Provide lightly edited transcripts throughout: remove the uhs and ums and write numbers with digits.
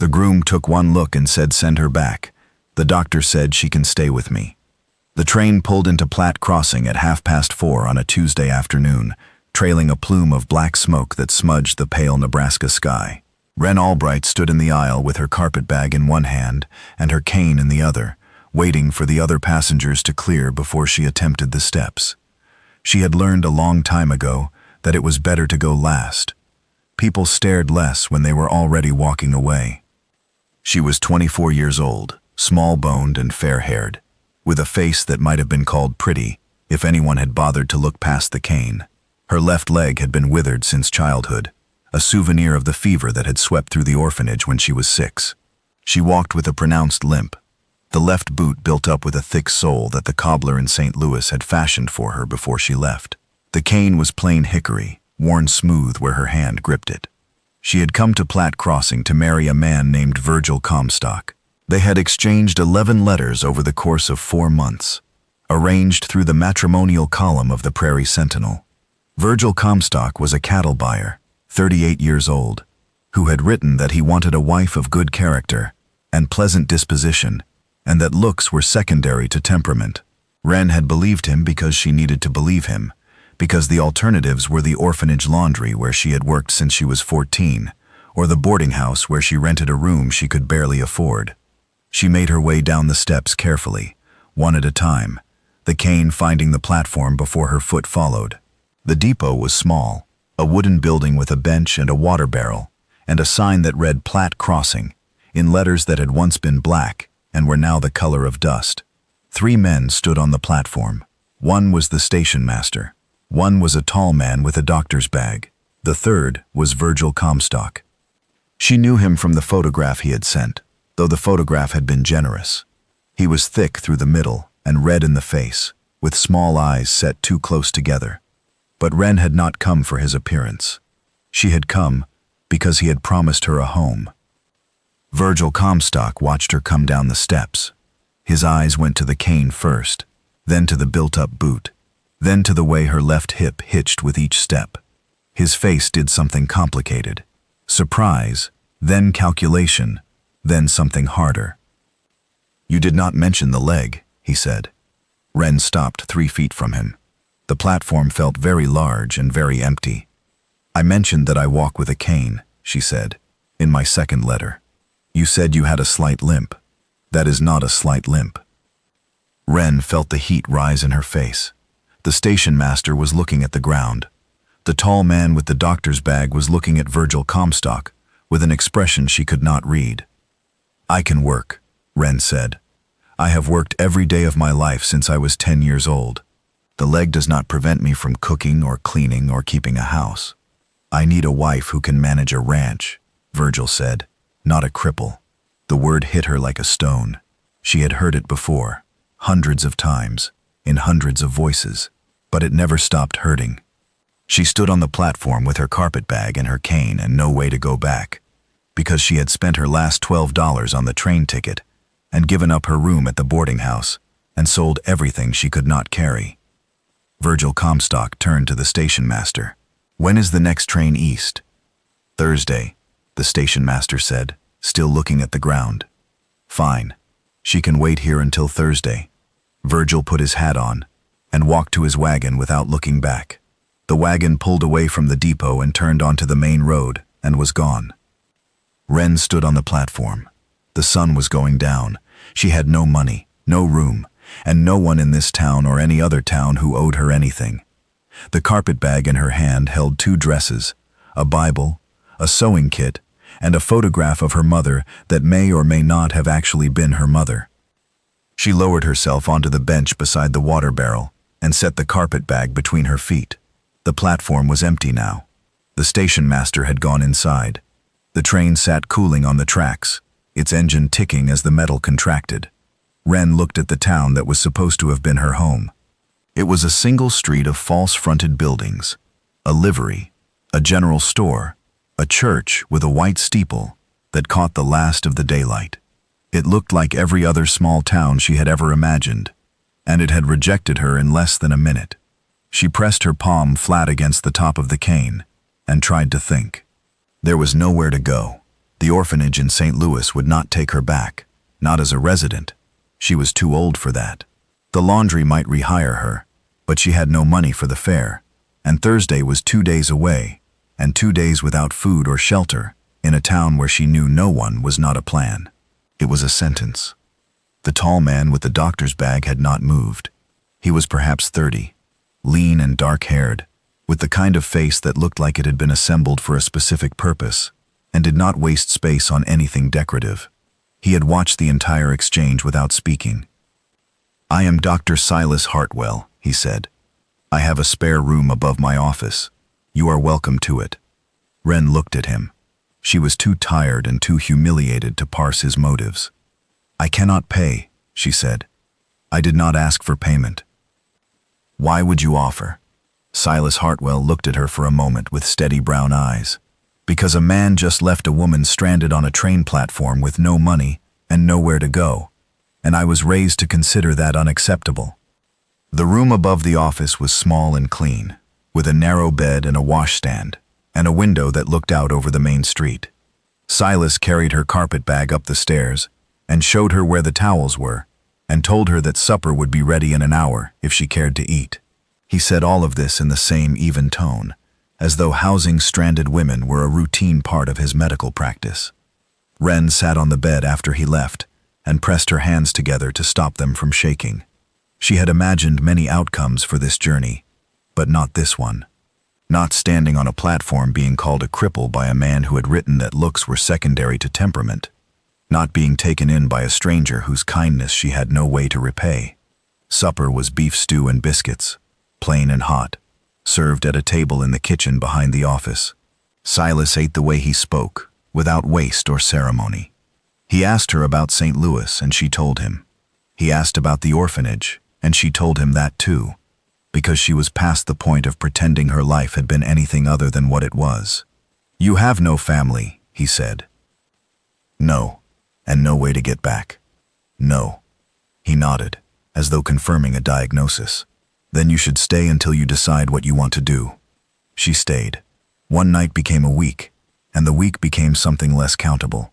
The groom took one look and said, "Send her back. The doctor said she can stay with me." The train pulled into Plat crossing at 4:30 on a Tuesday afternoon, trailing a plume of black smoke that smudged the pale Nebraska sky. Wren Albright stood in the aisle with her carpetbag in one hand and her cane in the other, waiting for the other passengers to clear before she attempted the steps. She had learned a long time ago that it was better to go last. People stared less when they were already walking away. She was 24 years old, small-boned and fair-haired, with a face that might have been called pretty if anyone had bothered to look past the cane. Her left leg had been withered since childhood, a souvenir of the fever that had swept through the orphanage when she was 6. She walked with a pronounced limp, the left boot built up with a thick sole that the cobbler in St. Louis had fashioned for her before she left. The cane was plain hickory, worn smooth where her hand gripped it. She had come to Plat Crossing to marry a man named Virgil Comstock. They had exchanged 11 letters over the course of 4 months, arranged through the matrimonial column of the Prairie Sentinel. Virgil Comstock was a cattle buyer, 38 years old, who had written that he wanted a wife of good character and pleasant disposition, and that looks were secondary to temperament. Wren had believed him because she needed to believe him, because the alternatives were the orphanage laundry where she had worked since she was 14, or the boarding house where she rented a room she could barely afford. She made her way down the steps carefully, one at a time, the cane finding the platform before her foot followed. The depot was small, a wooden building with a bench and a water barrel, and a sign that read Plat Crossing, in letters that had once been black and were now the color of dust. 3 men stood on the platform. One was the station master. One was a tall man with a doctor's bag. The third was Virgil Comstock. She knew him from the photograph he had sent, though the photograph had been generous. He was thick through the middle and red in the face, with small eyes set too close together. But Wren had not come for his appearance. She had come because he had promised her a home. Virgil Comstock watched her come down the steps. His eyes went to the cane first, then to the built-up boot, then to the way her left hip hitched with each step. His face did something complicated. Surprise, then calculation, then something harder. "You did not mention the leg," he said. Wren stopped 3 feet from him. The platform felt very large and very empty. "I mentioned that I walk with a cane," she said, "in my second letter. You said you had a slight limp. That is not a slight limp." Wren felt the heat rise in her face. The station master was looking at the ground. The tall man with the doctor's bag was looking at Virgil Comstock with an expression she could not read. "I can work," Wren said. "I have worked every day of my life since I was 10 years old. The leg does not prevent me from cooking or cleaning or keeping a house. I need a wife who can manage a ranch," Virgil said, "not a cripple." The word hit her like a stone. She had heard it before, hundreds of times, in hundreds of voices, but it never stopped hurting. She stood on the platform with her carpetbag and her cane and no way to go back, because she had spent her last $12 on the train ticket and given up her room at the boarding house and sold everything she could not carry. Virgil Comstock turned to the station master. "When is the next train east?" "Thursday," the station master said, still looking at the ground. "Fine. She can wait here until Thursday." Virgil put his hat on and walked to his wagon without looking back. The wagon pulled away from the depot and turned onto the main road and was gone. Wren stood on the platform. The sun was going down. She had no money, no room, and no one in this town or any other town who owed her anything. The carpetbag in her hand held 2 dresses, a Bible, a sewing kit, and a photograph of her mother that may or may not have actually been her mother. She lowered herself onto the bench beside the water barrel and set the carpetbag between her feet. The platform was empty now. The station master had gone inside. The train sat cooling on the tracks, its engine ticking as the metal contracted. Wren looked at the town that was supposed to have been her home. It was a single street of false-fronted buildings, a livery, a general store, a church with a white steeple that caught the last of the daylight. It looked like every other small town she had ever imagined, and it had rejected her in less than a minute. She pressed her palm flat against the top of the cane and tried to think. There was nowhere to go. The orphanage in St. Louis would not take her back, not as a resident. She was too old for that. The laundry might rehire her, but she had no money for the fare, and Thursday was 2 days away, and 2 days without food or shelter, in a town where she knew no one was not a plan. It was a sentence. The tall man with the doctor's bag had not moved. He was perhaps 30, lean and dark-haired, with the kind of face that looked like it had been assembled for a specific purpose, and did not waste space on anything decorative. He had watched the entire exchange without speaking. "I am Dr. Silas Hartwell," he said. "I have a spare room above my office. You are welcome to it." Wren looked at him. She was too tired and too humiliated to parse his motives. "I cannot pay," she said. "I did not ask for payment." "Why would you offer?" Silas Hartwell looked at her for a moment with steady brown eyes. "Because a man just left a woman stranded on a train platform with no money and nowhere to go, and I was raised to consider that unacceptable." The room above the office was small and clean, with a narrow bed and a washstand, and a window that looked out over the main street. Silas carried her carpet bag up the stairs and showed her where the towels were, and told her that supper would be ready in an hour if she cared to eat. He said all of this in the same even tone, as though housing stranded women were a routine part of his medical practice. Wren sat on the bed after he left and pressed her hands together to stop them from shaking. She had imagined many outcomes for this journey, but not this one. Not standing on a platform being called a cripple by a man who had written that looks were secondary to temperament. Not being taken in by a stranger whose kindness she had no way to repay. Supper was beef stew and biscuits, plain and hot, served at a table in the kitchen behind the office. Silas ate the way he spoke, without waste or ceremony. He asked her about St. Louis, and she told him. He asked about the orphanage, and she told him that too, because she was past the point of pretending her life had been anything other than what it was. "You have no family," he said. "No, and no way to get back." "No." He nodded, as though confirming a diagnosis. "Then you should stay until you decide what you want to do." She stayed. One night became a week, and the week became something less countable.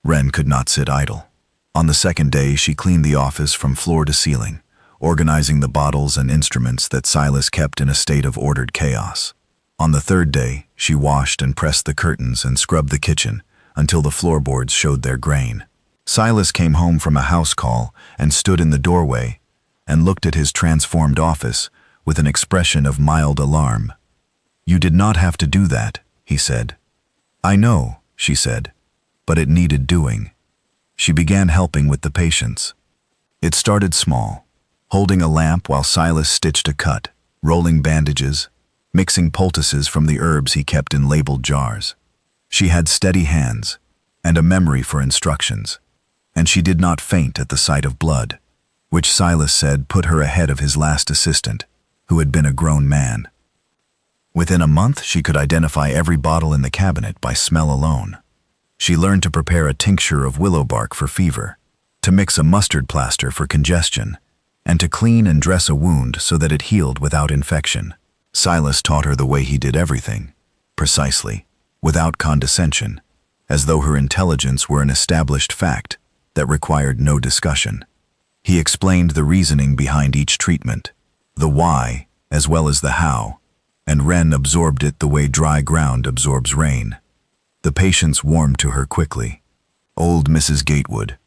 Wren could not sit idle. On the second day, she cleaned the office from floor to ceiling, organizing the bottles and instruments that Silas kept in a state of ordered chaos. On the third day, she washed and pressed the curtains and scrubbed the kitchen until the floorboards showed their grain. Silas came home from a house call and stood in the doorway and looked at his transformed office with an expression of mild alarm. "You did not have to do that," he said. "I know," she said, "but it needed doing." She began helping with the patients. It started small, holding a lamp while Silas stitched a cut, rolling bandages, mixing poultices from the herbs he kept in labeled jars. She had steady hands and a memory for instructions, and she did not faint at the sight of blood, which Silas said put her ahead of his last assistant, who had been a grown man. Within a month, she could identify every bottle in the cabinet by smell alone. She learned to prepare a tincture of willow bark for fever, to mix a mustard plaster for congestion, and to clean and dress a wound so that it healed without infection. Silas taught her the way he did everything, precisely, without condescension, as though her intelligence were an established fact that required no discussion. He explained the reasoning behind each treatment, the why as well as the how, and Wren absorbed it the way dry ground absorbs rain. The patients warmed to her quickly. Old Mrs. Gatewood,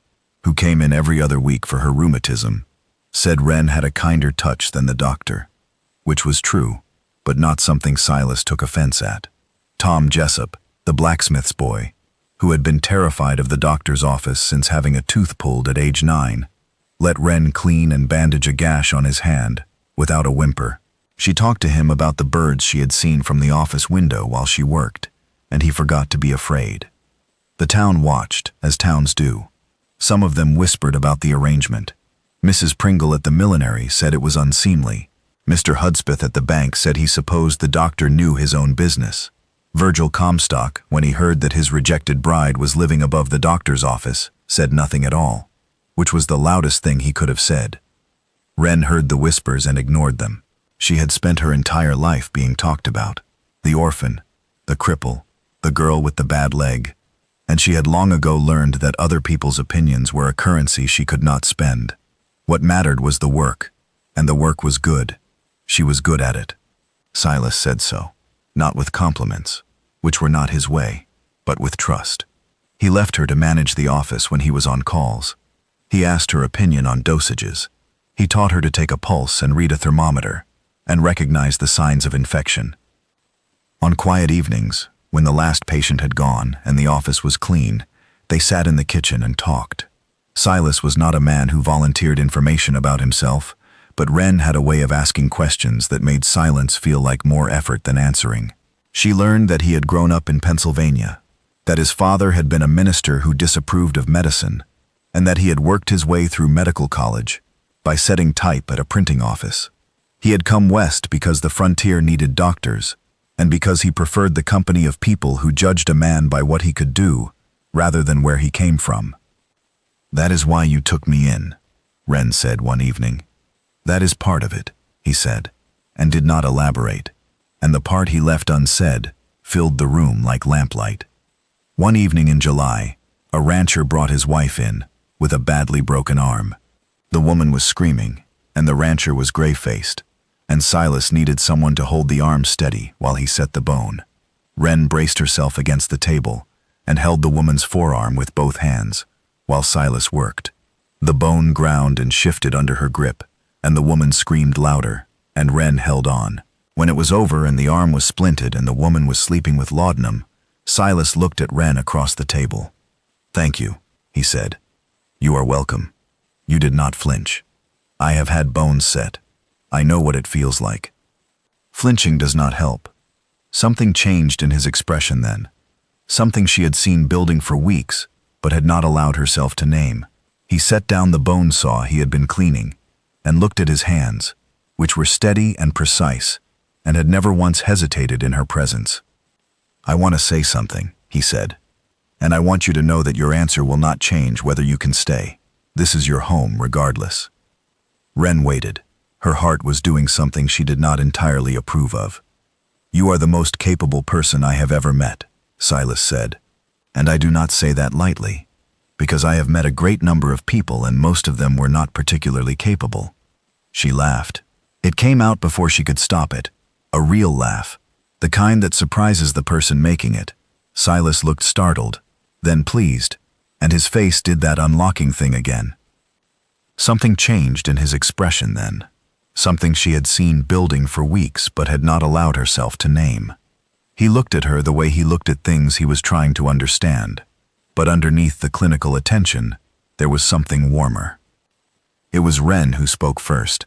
who came in every other week for her rheumatism, said Wren had a kinder touch than the doctor, which was true, but not something Silas took offense at. Tom Jessup, the blacksmith's boy, who had been terrified of the doctor's office since having a tooth pulled at age 9, let Wren clean and bandage a gash on his hand, without a whimper. She talked to him about the birds she had seen from the office window while she worked, and he forgot to be afraid. The town watched, as towns do. Some of them whispered about the arrangement. Mrs. Pringle at the millinery said it was unseemly. Mr. Hudspeth at the bank said he supposed the doctor knew his own business. Virgil Comstock, when he heard that his rejected bride was living above the doctor's office, said nothing at all, which was the loudest thing he could have said. Wren heard the whispers and ignored them. She had spent her entire life being talked about. The orphan, the cripple, the girl with the bad leg, and she had long ago learned that other people's opinions were a currency she could not spend. What mattered was the work, and the work was good. She was good at it. Silas said so, not with compliments, which were not his way, but with trust. He left her to manage the office when he was on calls. He asked her opinion on dosages. He taught her to take a pulse and read a thermometer, and recognize the signs of infection. On quiet evenings, when the last patient had gone and the office was clean, they sat in the kitchen and talked. Silas was not a man who volunteered information about himself, but Ren had a way of asking questions that made silence feel like more effort than answering. She learned that he had grown up in Pennsylvania, that his father had been a minister who disapproved of medicine, and that he had worked his way through medical college by setting type at a printing office. He had come west because the frontier needed doctors, and because he preferred the company of people who judged a man by what he could do, rather than where he came from. "That is why you took me in," Ren said one evening. "That is part of it," he said, and did not elaborate, and the part he left unsaid filled the room like lamplight. One evening in July, a rancher brought his wife in, with a badly broken arm. The woman was screaming, and the rancher was gray-faced, and Silas needed someone to hold the arm steady while he set the bone. Ren braced herself against the table and held the woman's forearm with both hands, while Silas worked. The bone ground and shifted under her grip, and the woman screamed louder, and Ren held on. When it was over and the arm was splinted and the woman was sleeping with laudanum, Silas looked at Ren across the table. "Thank you," he said. "You are welcome. You did not flinch. I have had bones set. I know what it feels like." Flinching does not help. Something changed in his expression then. Something she had seen building for weeks, but had not allowed herself to name. He set down the bone saw he had been cleaning, and looked at his hands, which were steady and precise, and had never once hesitated in her presence. "I want to say something," he said, "and I want you to know that your answer will not change whether you can stay. This is your home regardless." Ren waited. Her heart was doing something she did not entirely approve of. "You are the most capable person I have ever met," Silas said, "and I do not say that lightly, because I have met a great number of people and most of them were not particularly capable." She laughed. It came out before she could stop it, a real laugh, the kind that surprises the person making it. Silas looked startled, then pleased, and his face did that unlocking thing again. Something changed in his expression then, something she had seen building for weeks but had not allowed herself to name. He looked at her the way he looked at things he was trying to understand, but underneath the clinical attention, there was something warmer. It was Ren who spoke first,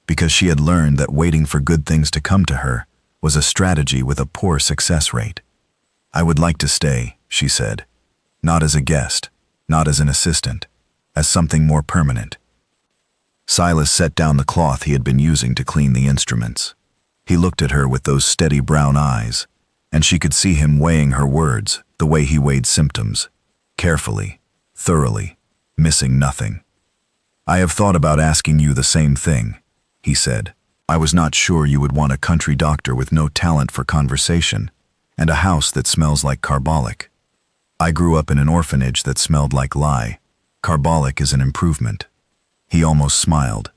because she had learned that waiting for good things to come to her was a strategy with a poor success rate. "I would like to stay," she said, "not as a guest, not as an assistant, as something more permanent." Silas set down the cloth he had been using to clean the instruments. He looked at her with those steady brown eyes, and she could see him weighing her words the way he weighed symptoms, carefully, thoroughly, missing nothing. "I have thought about asking you the same thing," he said. "I was not sure you would want a country doctor with no talent for conversation and a house that smells like carbolic. I grew up in an orphanage that smelled like lye. Carbolic is an improvement." He almost smiled.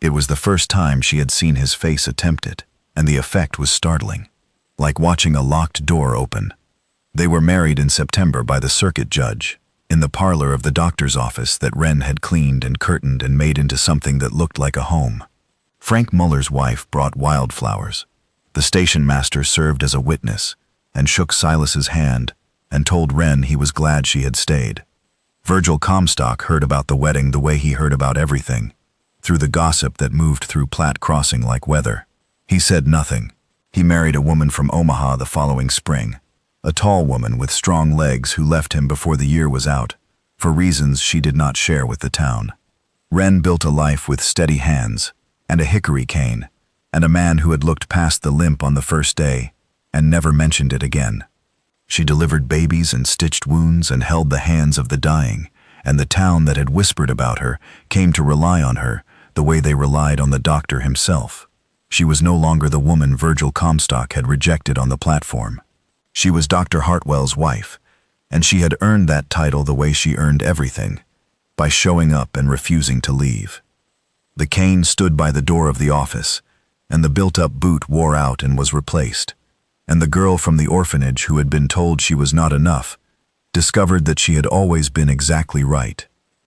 It was the first time she had seen his face attempt it, and the effect was startling, like watching a locked door open. They were married in September by the circuit judge, in the parlor of the doctor's office that Ren had cleaned and curtained and made into something that looked like a home. Frank Muller's wife brought wildflowers. The station master served as a witness and shook Silas's hand and told Ren he was glad she had stayed. Virgil Comstock heard about the wedding the way he heard about everything, through the gossip that moved through Plat Crossing like weather. He said nothing. He married a woman from Omaha the following spring, a tall woman with strong legs who left him before the year was out, for reasons she did not share with the town. Ren built a life with steady hands and a hickory cane, and a man who had looked past the limp on the first day and never mentioned it again. She delivered babies and stitched wounds and held the hands of the dying, and the town that had whispered about her came to rely on her the way they relied on the doctor himself. She was no longer the woman Virgil Comstock had rejected on the platform. She was Dr. Hartwell's wife, and she had earned that title the way she earned everything, by showing up and refusing to leave. The cane stood by the door of the office, and the built-up boot wore out and was replaced, and the girl from the orphanage who had been told she was not enough discovered that she had always been exactly right.